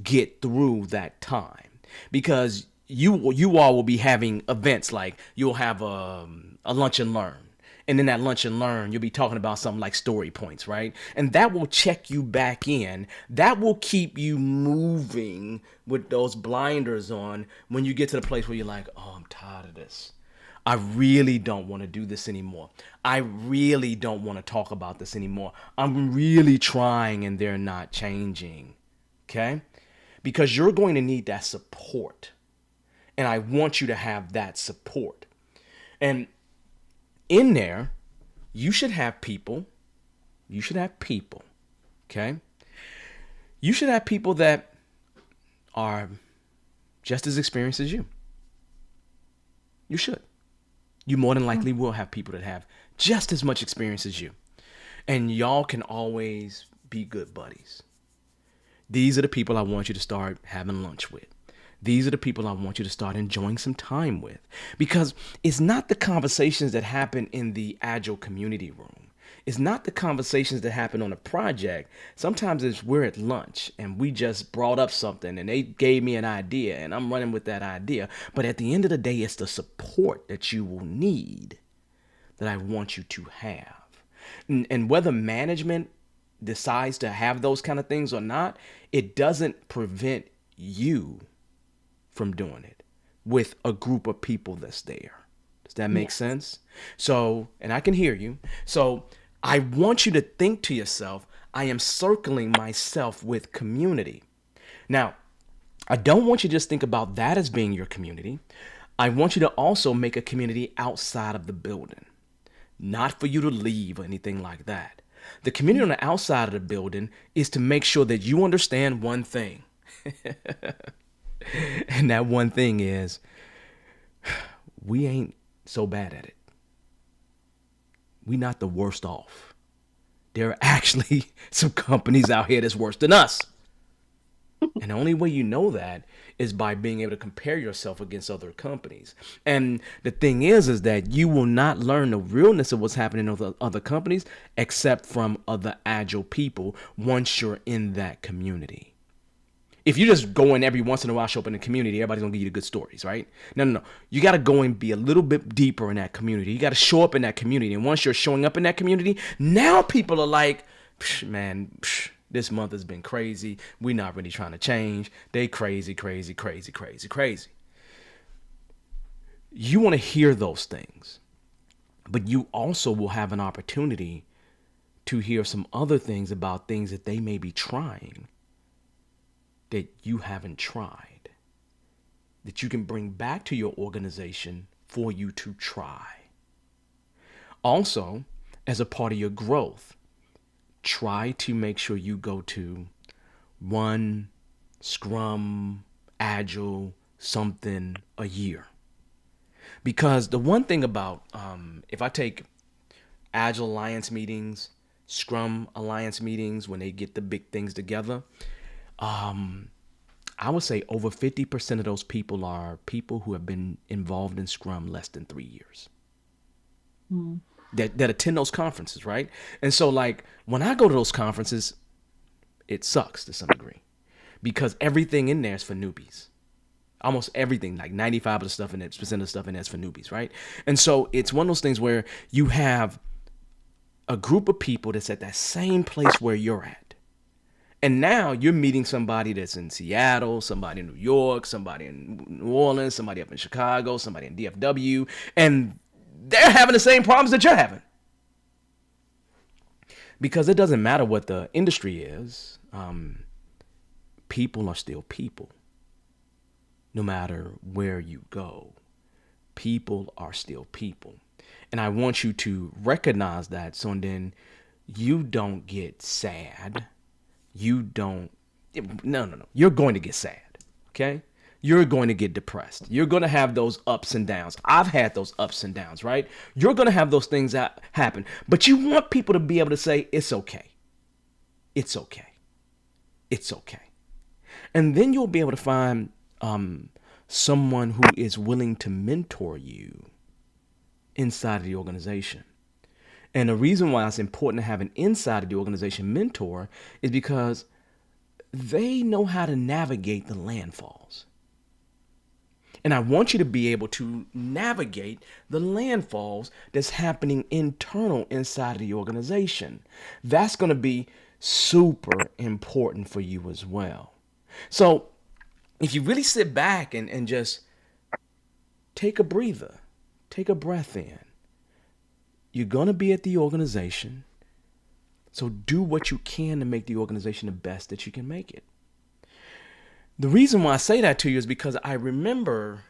get through that time. Because you all will be having events like you'll have a lunch and learn. And in that lunch and learn, you'll be talking about something like story points, right? And that will check you back in. That will keep you moving with those blinders on when you get to the place where you're like, oh, I'm tired of this. I really don't want to do this anymore. I really don't want to talk about this anymore. I'm really trying and they're not changing. Okay? Because you're going to need that support. And I want you to have that support. And in there, you should have people. You should have people. Okay? You should have people that are just as experienced as you. You should. You more than likely will have people that have just as much experience as you. And y'all can always be good buddies. These are the people I want you to start having lunch with. These are the people I want you to start enjoying some time with. Because it's not the conversations that happen in the Agile community room. It's not the conversations that happen on a project. Sometimes it's we're at lunch and we just brought up something and they gave me an idea and I'm running with that idea. But at the end of the day, it's the support that you will need that I want you to have. And whether management decides to have those kind of things or not, it doesn't prevent you from doing it with a group of people that's there. Does that make sense? So, and I can hear you. So I want you to think to yourself, I am circling myself with community. Now, I don't want you to just think about that as being your community. I want you to also make a community outside of the building. Not for you to leave or anything like that. The community on the outside of the building is to make sure that you understand one thing. And that one thing is, we ain't so bad at it. We not the worst off. There are actually some companies out here that's worse than us. And the only way you know that is by being able to compare yourself against other companies. And the thing is that you will not learn the realness of what's happening in other companies except from other Agile people once you're in that community. If you just go in every once in a while, show up in the community, everybody's gonna give you the good stories, right? No. You gotta go and be a little bit deeper in that community. You gotta show up in that community. And once you're showing up in that community, now people are like, man, this month has been crazy. We're not really trying to change. They crazy. You want to hear those things. But you also will have an opportunity to hear some other things about things that they may be trying that you haven't tried, that you can bring back to your organization for you to try. Also, as a part of your growth, try to make sure you go to one Scrum, Agile, something a year. Because the one thing about, if I take Agile Alliance meetings, Scrum Alliance meetings, when they get the big things together, I would say over 50% of those people are people who have been involved in Scrum less than 3 years. That attend those conferences, right? And so like when I go to those conferences, it sucks to some degree because everything in there is for newbies. Almost everything, like 95% of the stuff in it, percent of the stuff in there is for newbies, right? And so it's one of those things where you have a group of people that's at that same place where you're at. And now you're meeting somebody that's in Seattle, somebody in New York, somebody in New Orleans, somebody up in Chicago, somebody in DFW, and they're having the same problems that you're having. Because it doesn't matter what the industry is, people are still people. No matter where you go, people are still people. And I want you to recognize that, so then you don't get sad. You don't, no. You're going to get sad. Okay? You're going to get depressed. You're going to have those ups and downs. I've had those ups and downs, right? You're going to have those things that happen. But you want people to be able to say, it's okay. It's okay. It's okay. And then you'll be able to find someone who is willing to mentor you inside of the organization. And the reason why it's important to have an inside of the organization mentor is because they know how to navigate the landfalls. And I want you to be able to navigate the landfalls that's happening internal inside of the organization. That's going to be super important for you as well. So if you really sit back and just take a breather, take a breath in, you're going to be at the organization. So do what you can to make the organization the best that you can make it. The reason why I say that to you is because I remember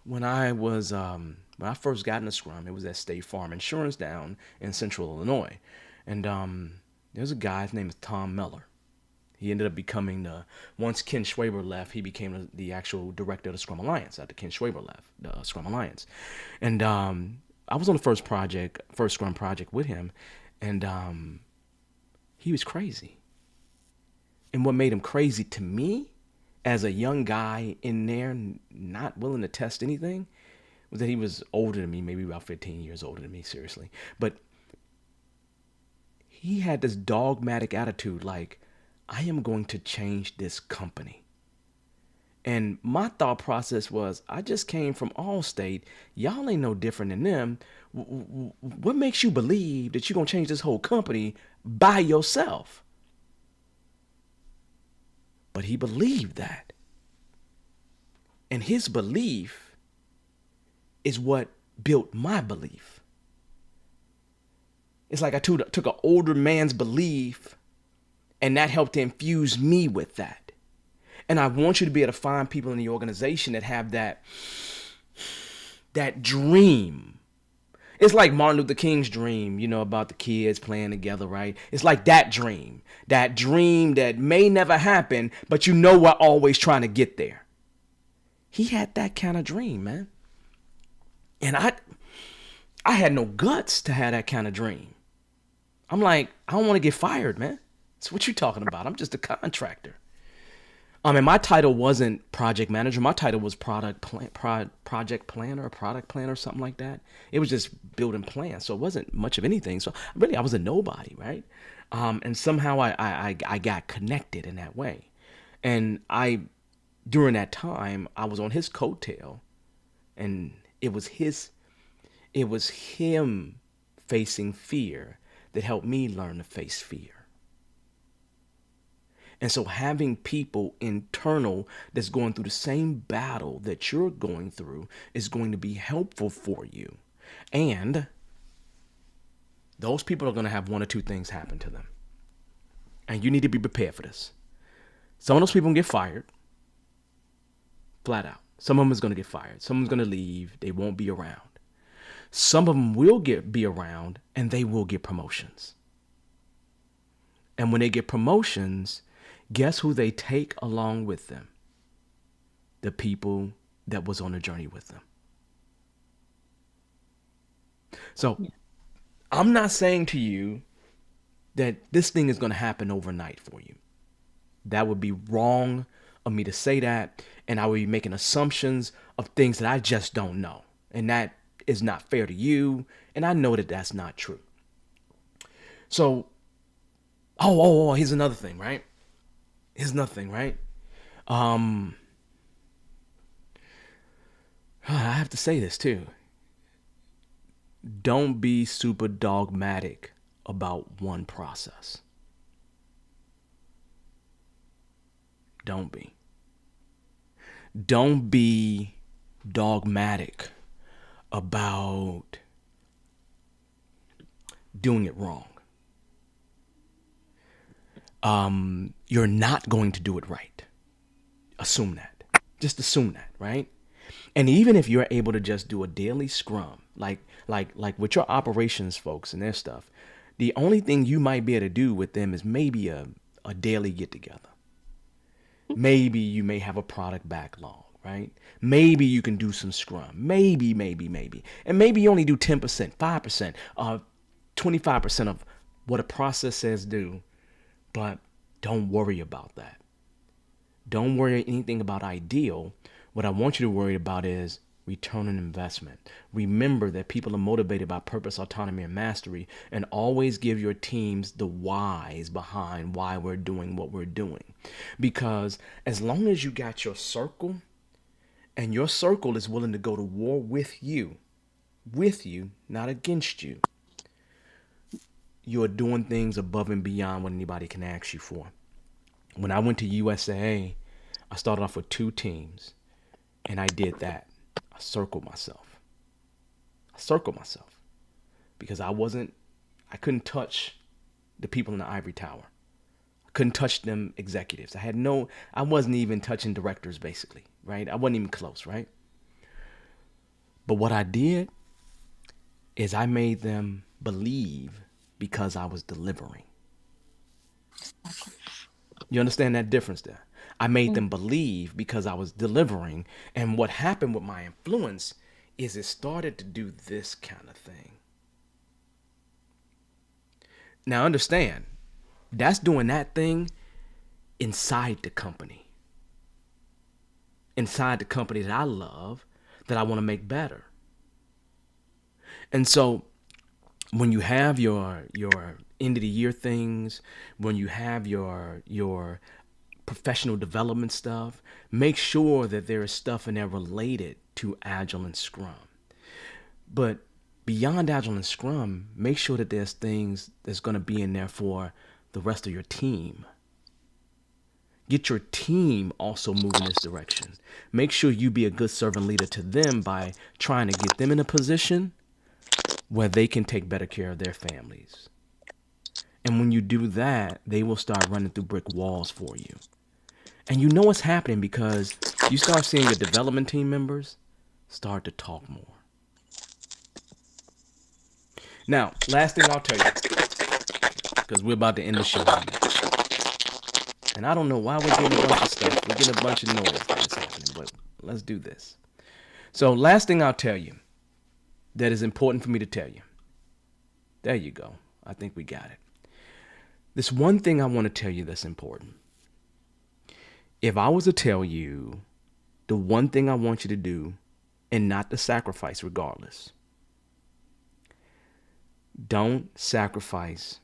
when I was when I first got into Scrum, it was at State Farm Insurance down in Central Illinois, and there's a guy. His name is Tom Miller. He ended up becoming once Ken Schwaber left, he became the actual director of the Scrum Alliance after Ken Schwaber left the Scrum Alliance, and I was on the first Scrum project with him, and he was crazy. And what made him crazy to me, as a young guy in there, not willing to test anything, was that he was older than me, maybe about 15 years older than me, seriously. But he had this dogmatic attitude, like, I am going to change this company. And my thought process was, I just came from Allstate. Y'all ain't no different than them. What makes you believe that you're going to change this whole company by yourself? But he believed that. And his belief is what built my belief. It's like I took an older man's belief, and that helped to infuse me with that. And I want you to be able to find people in the organization that have that dream. It's like Martin Luther King's dream, about the kids playing together, right? It's like that dream that may never happen, but we're always trying to get there. He had that kind of dream, man. And I had no guts to have that kind of dream. I'm like, I don't want to get fired, man. That's what you talking about. I'm just a contractor. And my title wasn't project manager. My title was project planner or product planner or something like that. It was just building plans. So it wasn't much of anything. So really, I was a nobody, right? And somehow I got connected in that way. And during that time, I was on his coattail, and it was him facing fear that helped me learn to face fear. And so having people internal that's going through the same battle that you're going through is going to be helpful for you. And those people are going to have one or two things happen to them. And you need to be prepared for this. Some of those people will get fired. Flat out. Some of them is going to get fired. Someone's going to leave. They won't be around. Some of them will be around, and they will get promotions. And when they get promotions, guess who they take along with them? The people that was on the journey with them. So I'm not saying to you that this thing is going to happen overnight for you. That would be wrong of me to say that, and I would be making assumptions of things that I just don't know. And that is not fair to you, and I know that that's not true. So, here's another thing, right? I have to say this too. Don't be super dogmatic about one process. Don't be. Don't be dogmatic about doing it wrong. You're not going to do it right. Assume that. Just assume that, right? And even if you're able to just do a daily scrum, like with your operations folks and their stuff, the only thing you might be able to do with them is maybe a daily get together. Maybe you may have a product backlog, right? Maybe you can do some scrum. Maybe. And maybe you only do 10%, 5%, 25% of what a process says do. But don't worry about that. Don't worry anything about ideal. What I want you to worry about is return on investment. Remember that people are motivated by purpose, autonomy, and mastery, and always give your teams the whys behind why we're doing what we're doing. Because as long as you got your circle, and your circle is willing to go to war with you, not against you, you're doing things above and beyond what anybody can ask you for. When I went to USAA, I started off with 2 teams, and I did that. I circled myself. Because I couldn't touch the people in the ivory tower. I couldn't touch them executives. I wasn't even touching directors basically, right? I wasn't even close, right? But what I did is I made them believe because I was delivering. You understand that difference there? I made them believe because I was delivering. And what happened with my influence is it started to do this kind of thing. Now understand, that's doing that thing inside the company. Inside the company that I love, that I want to make better. And so when you have your end of the year things, when you have your professional development stuff, make sure that there is stuff in there related to Agile and Scrum. But beyond Agile and Scrum, make sure that there's things that's going to be in there for the rest of your team. Get your team also moving this direction. Make sure you be a good servant leader to them by trying to get them in a position where they can take better care of their families. And when you do that, they will start running through brick walls for you. And you know what's happening because you start seeing your development team members start to talk more. Now, last thing I'll tell you, because we're about to end the show. And I don't know why we're getting a bunch of stuff. We're getting a bunch of noise that's happening, but let's do this. So last thing I'll tell you that is important for me to tell you. There you go. I think we got it. This one thing I want to tell you that's important. If I was to tell you the one thing I want you to do and not to sacrifice regardless, don't sacrifice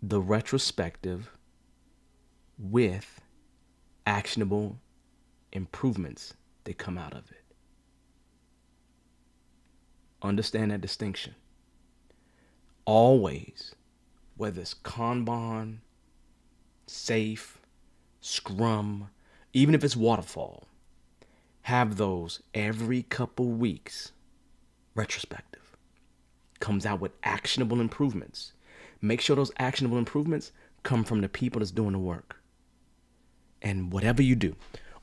the retrospective with actionable improvements that come out of it. Understand that distinction. Always, whether it's Kanban, Safe, Scrum, even if it's Waterfall, have those every couple weeks. Retrospective comes out with actionable improvements. Make sure those actionable improvements come from the people that's doing the work. And whatever you do,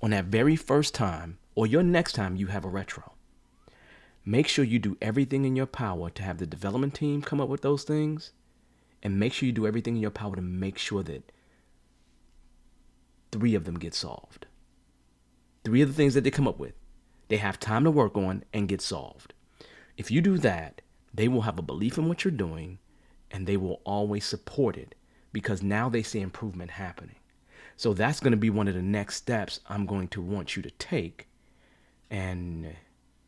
on that very first time or your next time you have a retro, make sure you do everything in your power to have the development team come up with those things, and make sure you do everything in your power to make sure that 3 of them get solved. 3 of the things that they come up with, they have time to work on and get solved. If you do that, they will have a belief in what you're doing, and they will always support it because now they see improvement happening. So that's going to be one of the next steps I'm going to want you to take. And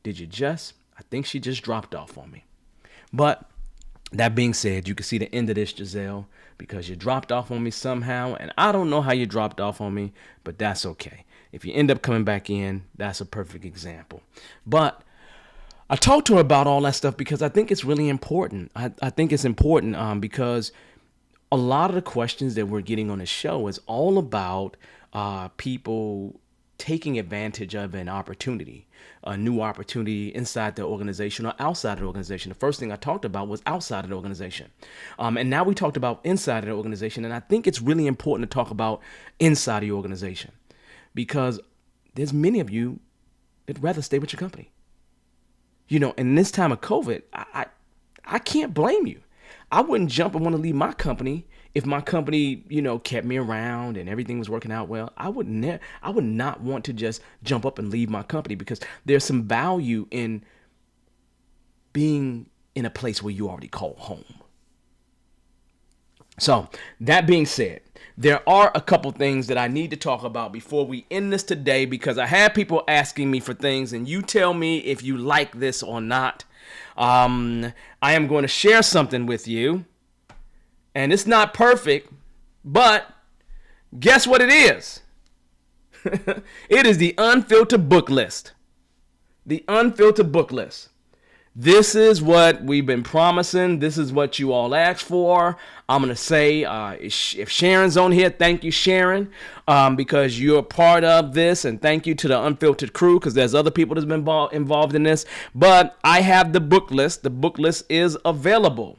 did you just? I think she just dropped off on me. But that being said, you can see the end of this, Giselle, because you dropped off on me somehow. And I don't know how you dropped off on me, but that's okay. If you end up coming back in, that's a perfect example. But I talked to her about all that stuff because I think it's really important. I think it's important because a lot of the questions that we're getting on the show is all about people taking advantage of an opportunity, a new opportunity inside the organization or outside of the organization. The first thing I talked about was outside of the organization. And now we talked about inside of the organization. And I think it's really important to talk about inside of the organization because there's many of you that'd rather stay with your company. In this time of COVID, I can't blame you. I wouldn't jump and want to leave my company if my company, kept me around and everything was working out well. I would not want to just jump up and leave my company, because there's some value in being in a place where you already call home. So that being said, there are a couple things that I need to talk about before we end this today, because I have people asking me for things, and you tell me if you like this or not. I am going to share something with you, and it's not perfect, but guess what it is? It is the Unfiltered book list. The Unfiltered book list. This is what we've been promising. This is what you all asked for. I'm going to say, if Sharon's on here, thank you, Sharon, because you're a part of this. And thank you to the Unfiltered crew, because there's other people that's been involved in this. But I have the book list. The book list is available.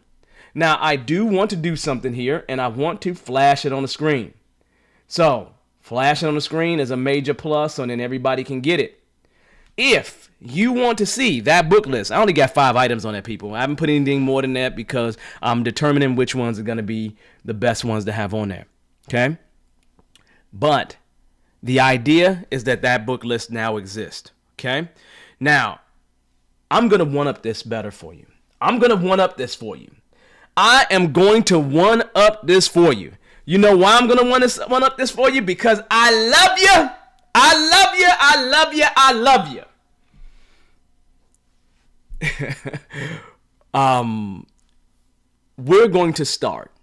Now, I do want to do something here, and I want to flash it on the screen. So, flash it on the screen is a major plus, so then everybody can get it. If you want to see that book list, I only got 5 items on that, people. I haven't put anything more than that because I'm determining which ones are going to be the best ones to have on there. Okay? But the idea is that book list now exists. Okay? Now, I'm going to one-up this better for you. I'm going to one-up this for you. I am going to one-up this for you. You know why I'm going to one-up this for you? Because I love you. I love you. I love you. I love you. We're going to start.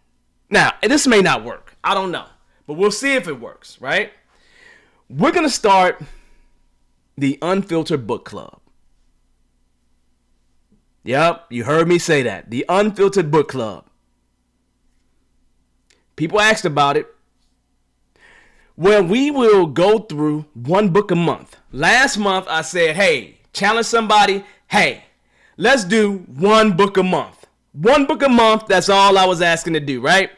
Now, this may not work. I don't know. But we'll see if it works, right? We're going to start the Unfiltered Book Club. Yep, you heard me say that. The Unfiltered Book Club. People asked about it. Well, we will go through one book a month. Last month, I said, hey, challenge somebody. Hey, let's do one book a month. One book a month, that's all I was asking to do, right?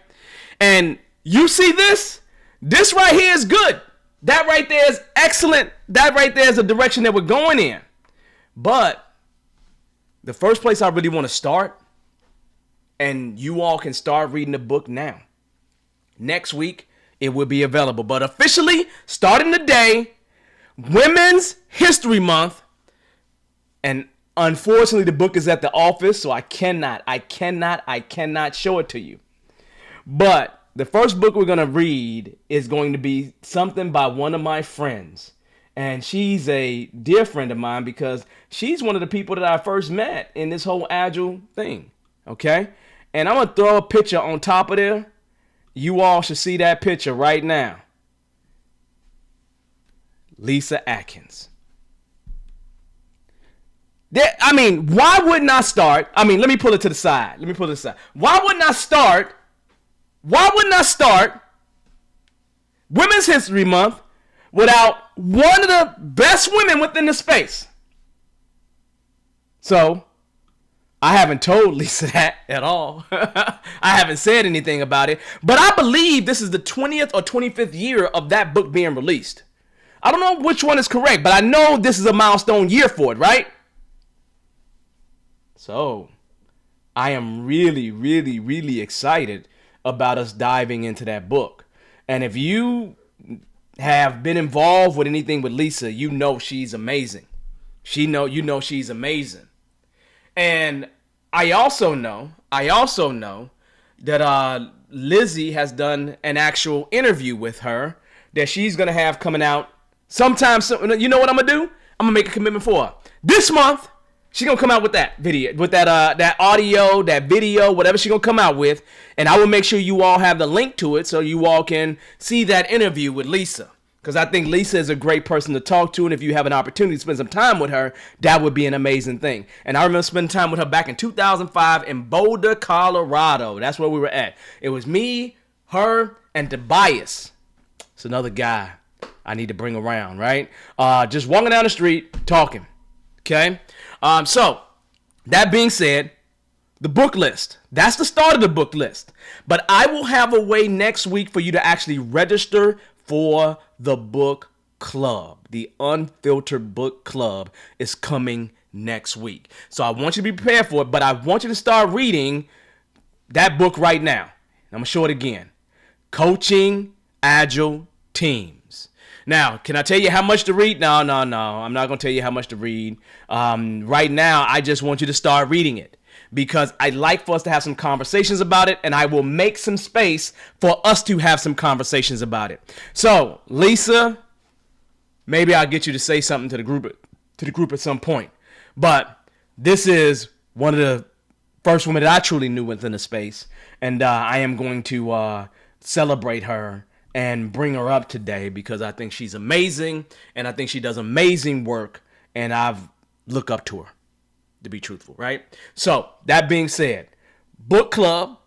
And you see this? This right here is good. That right there is excellent. That right there is the direction that we're going in. But the first place I really want to start, and you all can start reading the book now. Next week, it will be available. But officially, starting today, Women's History Month, and unfortunately, the book is at the office, so I cannot show it to you. But the first book we're going to read is going to be something by one of my friends. And she's a dear friend of mine because she's one of the people that I first met in this whole Agile thing. Okay? And I'm going to throw a picture on top of there. You all should see that picture right now. Lisa Atkins. Why wouldn't I start? Let me pull it to the side. Why wouldn't I start Women's History Month without one of the best women within the space? So, I haven't told Lisa that at all. I haven't said anything about it. But I believe this is the 20th or 25th year of that book being released. I don't know which one is correct, but I know this is a milestone year for it, right? So, I am really, really, really excited about us diving into that book. And if you have been involved with anything with Lisa, you know she's amazing. You know she's amazing. And I also know that Lizzie has done an actual interview with her that she's going to have coming out sometime soon. You know what I'm going to do? I'm going to make a commitment for her. This month, she's going to come out with that video, with that audio, that video, whatever she's going to come out with. And I will make sure you all have the link to it so you all can see that interview with Lisa. Because I think Lisa is a great person to talk to. And if you have an opportunity to spend some time with her, that would be an amazing thing. And I remember spending time with her back in 2005 in Boulder, Colorado. That's where we were at. It was me, her, and Tobias. It's another guy I need to bring around, right? Just walking down the street, talking. Okay? So, that being said, the book list. That's the start of the book list. But I will have a way next week for you to actually register for the book Club, the Unfiltered Book Club, is coming next week. So I want you to be prepared for it, but I want you to start reading that book right now. I'm going to show it again. Coaching Agile Teams. Now, can I tell you how much to read? No. I'm not going to tell you how much to read. Right now, I just want you to start reading it because I'd like for us to have some conversations about it, and I will make some space for us to have some conversations about it. So, Lisa, maybe I'll get you to say something to the group at some point. But this is one of the first women that I truly knew within the space, and I am going to celebrate her and bring her up today because I think she's amazing, and I think she does amazing work, and I've looked up to her, to be truthful, right? So, that being said, book club,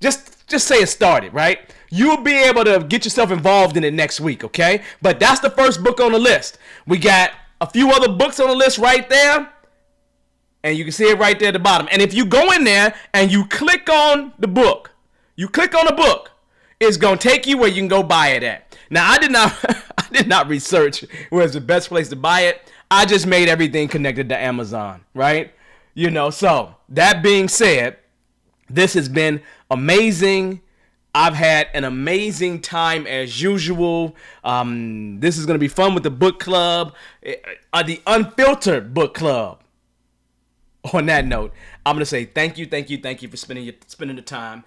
just say it started, right? You'll be able to get yourself involved in it next week, okay? But that's the first book on the list. We got a few other books on the list right there, and you can see it right there at the bottom. And if you go in there and you click on the book, it's going to take you where you can go buy it at. Now, I did not research where's the best place to buy it. I just made everything connected to Amazon, right? So that being said, this has been amazing. I've had an amazing time as usual. This is going to be fun with the book club, the Unfiltered Book Club. On that note, I'm going to say thank you for spending the time.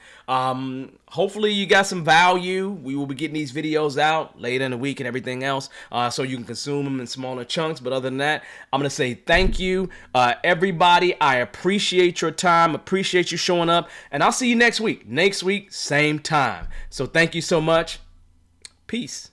Hopefully you got some value. We will be getting these videos out later in the week and everything else, so you can consume them in smaller chunks. But other than that, I'm going to say thank you, everybody. I appreciate your time, appreciate you showing up, and I'll see you next week. Next week, same time. So thank you so much. Peace.